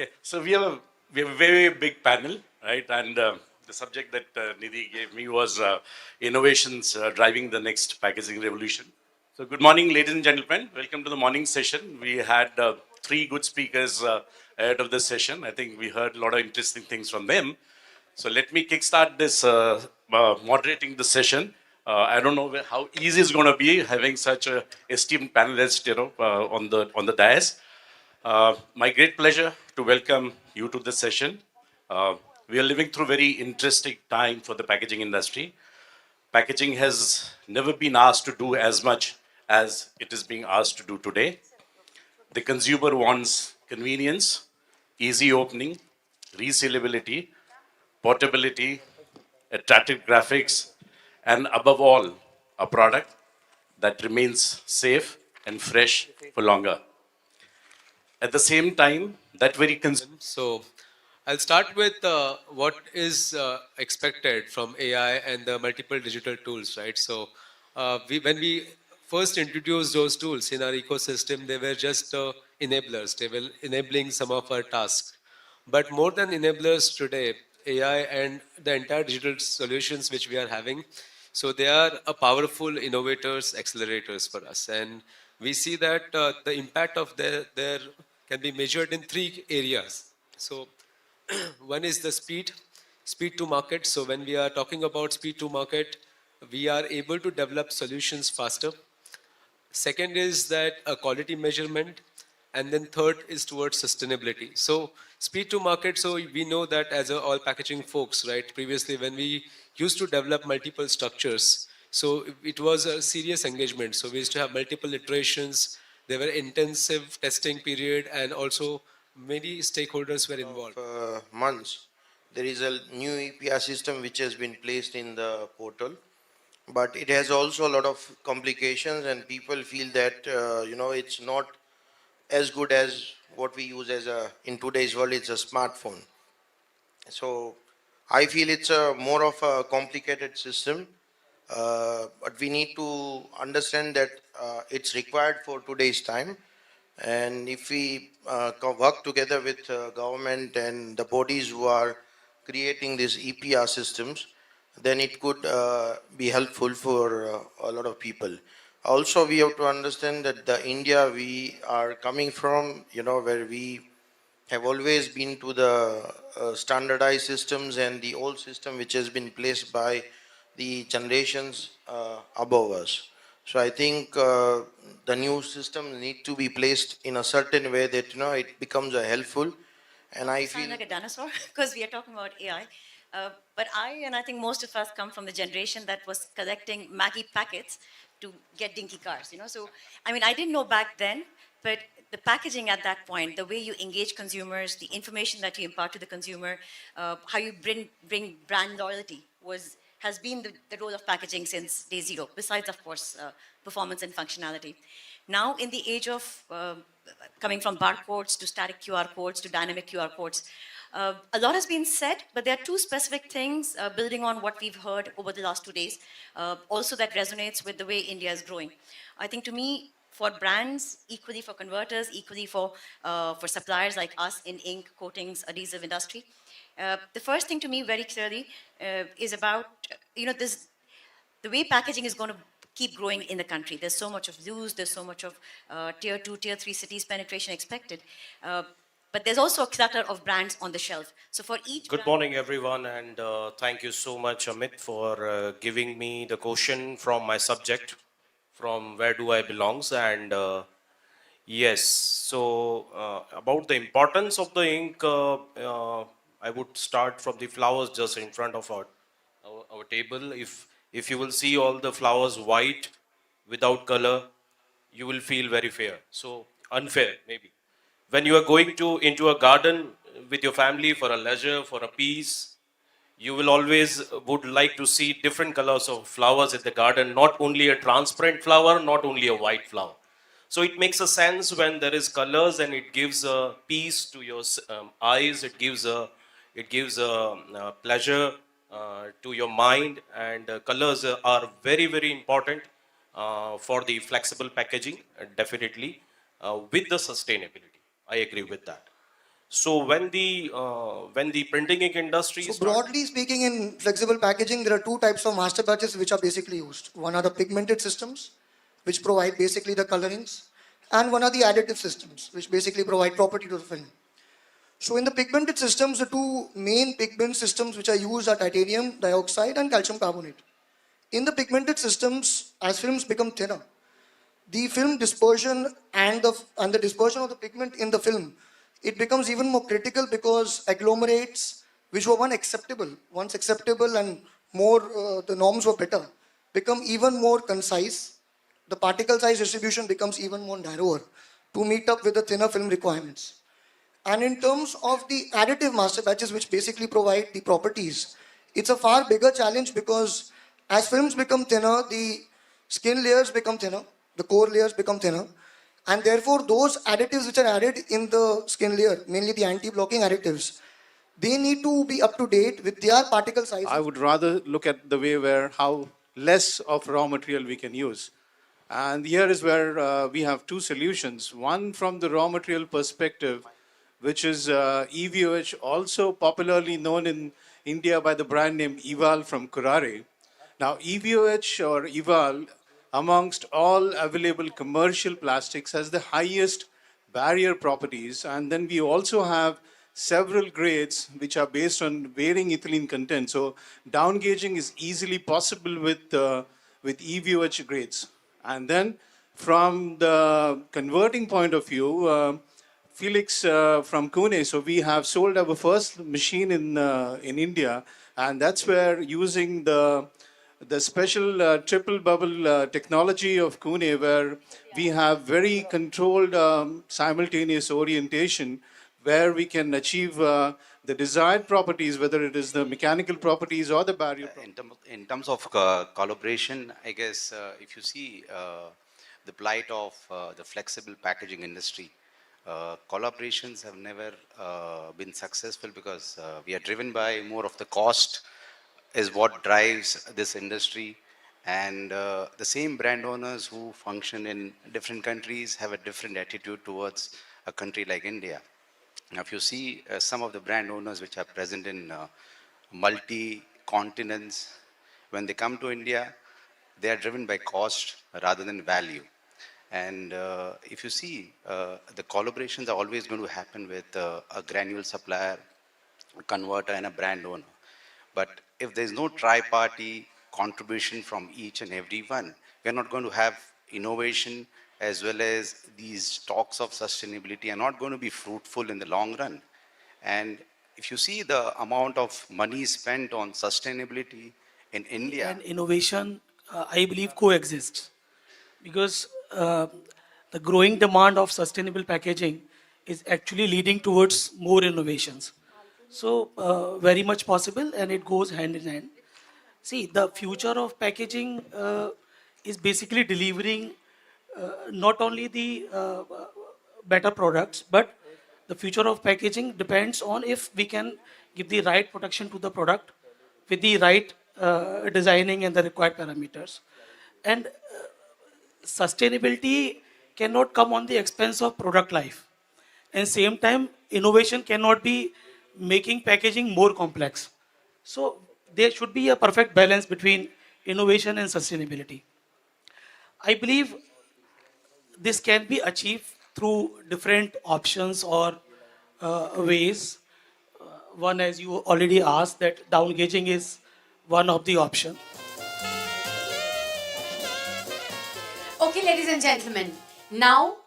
Okay, so we have a very big panel, right? And the subject that Nidhi gave me was innovations driving the next packaging revolution. So good morning, ladies and gentlemen. Welcome to the morning session. We had three good speakers ahead of this session. I think we heard a lot of interesting things from them. So let me kickstart this moderating the session. I don't know how easy it's going to be having such a esteemed panelist, on the dais. My great pleasure to welcome you to this session. We are living through very interesting time for the packaging industry. Packaging has never been asked to do as much as it is being asked to do today. The consumer wants convenience, easy opening, resealability, portability, attractive graphics, and above all, a product that remains safe and fresh for longer. At the same time, that very So I'll start with what is expected from AI and the multiple digital tools, right? So when we first introduced those tools in our ecosystem, they were just enablers. They were enabling some of our tasks. But more than enablers today, AI and the entire digital solutions which we are having, so they are a powerful innovators, accelerators for us. And we see that the impact of their can be measured in three areas. So one is the speed to market. So when we are talking about speed to market, we are able to develop solutions faster. Second is that a quality measurement. And then third is towards sustainability. So speed to market, so we know that as all packaging folks, right, previously when we used to develop multiple structures, so it was a serious engagement. So we used to have multiple iterations, there were intensive testing period, and also many stakeholders were involved. Months, there is a new EPR system which has been placed in the portal, but it has also a lot of complications, and people feel that it's not as good as what we use as a in today's world. It's a smartphone. So I feel it's a more of a complicated system, but we need to understand that it's required for today's time. And if we work together with government and the bodies who are creating these EPR systems, then it could be helpful for a lot of people. Also, we have to understand that the India we are coming from, where we have always been to the standardized systems and the old system which has been placed by the generations above us. So I think the new system need to be placed in a certain way that it becomes a helpful. And I sound feel like a dinosaur because we are talking about AI. But I think most of us come from the generation that was collecting Maggie packets to get dinky cars. So I mean, I didn't know back then, but the packaging at that point, the way you engage consumers, the information that you impart to the consumer, how you bring brand loyalty has been the role of packaging since day zero, besides, of course, performance and functionality. Now, in the age of coming from barcodes to static QR codes to dynamic QR codes, a lot has been said, but there are two specific things building on what we've heard over the last 2 days, also that resonates with the way India is growing. I think to me, for brands, equally for converters, equally for suppliers like us in ink, coatings, adhesive industry, the first thing to me very clearly is about, this, the way packaging is going to keep growing in the country. There's so much of loose, there's so much of tier 2, tier 3 cities penetration expected. But there's also a clutter of brands on the shelf. So for each Good morning, everyone, and thank you so much, Amit, for giving me the question from my subject, from where do I belongs, and yes, so about the importance of the ink, I would start from the flowers just in front of our table. If you will see all the flowers white without color, you will feel very fair. So unfair, maybe. When you are going into a garden with your family for a leisure, for a peace, you will always would like to see different colors of flowers in the garden, not only a transparent flower, not only a white flower. So it makes a sense when there is colors, and it gives a peace to your eyes. It gives a pleasure to your mind, and colors are very, very important for the flexible packaging, definitely, with the sustainability. I agree with that. So when the printing ink industry So started, broadly speaking, in flexible packaging, there are two types of master batches which are basically used. One are the pigmented systems, which provide basically the colorings, and one are the additive systems, which basically provide property to the film. So in the pigmented systems, the two main pigment systems which are used are titanium dioxide and calcium carbonate. In the pigmented systems, as films become thinner, the film dispersion and the dispersion of the pigment in the film, it becomes even more critical because agglomerates, which were once acceptable and more the norms were better, become even more concise. The particle size distribution becomes even more narrower to meet up with the thinner film requirements. And in terms of the additive master batches, which basically provide the properties, it's a far bigger challenge because as films become thinner, the skin layers become thinner, the core layers become thinner, and therefore those additives which are added in the skin layer, mainly the anti-blocking additives, they need to be up to date with their particle sizes. I would rather look at the way where how less of raw material we can use. And here is where we have two solutions. One from the raw material perspective, which is EVOH, also popularly known in India by the brand name Eval from Kuraray. Now, EVOH or Eval, amongst all available commercial plastics, has the highest barrier properties. And then we also have several grades which are based on varying ethylene content. So downgauging is easily possible with EVOH grades. And then from the converting point of view, Felix from Pune. So we have sold our first machine in India, and that's where using the special triple bubble technology of Pune, where we have very controlled simultaneous orientation, where we can achieve the desired properties, whether it is the mechanical properties or the barrier properties. In terms of collaboration, I guess if you see the plight of the flexible packaging industry, collaborations have never been successful because we are driven by more of the cost is what drives this industry, and the same brand owners who function in different countries have a different attitude towards a country like India. Now, if you see some of the brand owners which are present in multi-continents, when they come to India, they are driven by cost rather than value. And if you see, the collaborations are always going to happen with a granule supplier, a converter, and a brand owner. But if there's no tri-party contribution from each and every one, we're not going to have innovation, as well as these talks of sustainability are not going to be fruitful in the long run. And if you see the amount of money spent on sustainability in India, and innovation, I believe, coexist because the growing demand of sustainable packaging is actually leading towards more innovations. So, very much possible, and it goes hand in hand. See, the future of packaging is basically delivering not only the better products, but the future of packaging depends on if we can give the right protection to the product with the right designing and the required parameters. And sustainability cannot come on the expense of product life. And same time, innovation cannot be making packaging more complex. So there should be a perfect balance between innovation and sustainability. I believe this can be achieved through different options or ways. One, as you already asked, that down gauging is one of the option. Okay, ladies and gentlemen, now